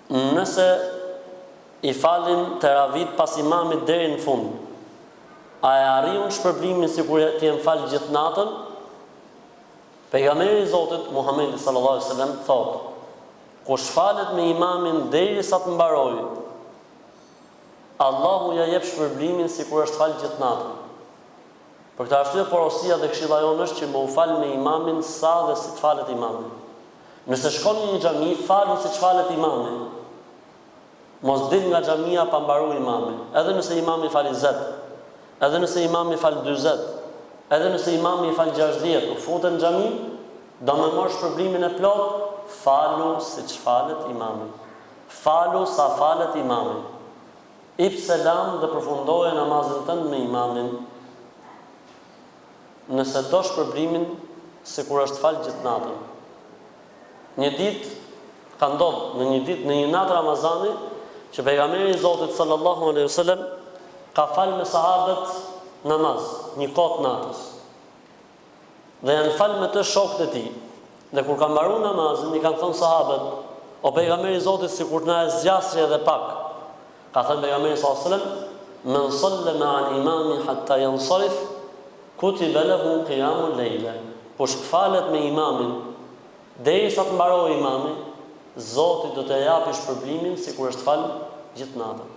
Nëse i falin teravit pas imamit deri në fund, a e arrijun shpërblimin sikur ti e fal gjithë natën? Pejgamberi i Zotit Muhamedi sallallahu alaihi wasallam thotë: kush falet me imamin derisa të mbarojë, Allahu ja jep shpërblimin sikur është fal gjithë natën. Për këtë arsye porosia dhe këshilla jonë është që më u fal me imamin sa dhe si të falet imami. Nëse shkon në një xhami, falni siç falet imami. Mos dil nga xhamia pa mbaruar imamin. Edhe nëse imami fal 20, edhe nëse imami fal 40, edhe nëse imami fal 60, u futen në xhami, do më marr shpërblimin e plot, falu siç falet imami. Falu sa falet imami. Ip selam dhe përfundoje namazin tënd me imamin. Nëse do shpërblimin sikur është fal gjithë natën. Një ditë ka ndodhur, në një natë Ramazani, që pejgamberi i Zotit sallallahu alaihi wasallam ka fal me sahabët namaz, një kohë natës. Dhe janë fal me të shokët e tij. Dhe kur ka mbaruar namazin, i kanë thënë sahabët: "O pejgamberi i Zotit, sikur na e zgjasri edhe pak." Ka thënë pejgamberi sallallahu alaihi wasallam: "Men sallama an imami hatta yansarif, kutiba lahu qiyamul layla." Kush falet me imamin derisa të mbarojë imami, Zoti do të japi shpërblimin sikur është fal gjithë natën.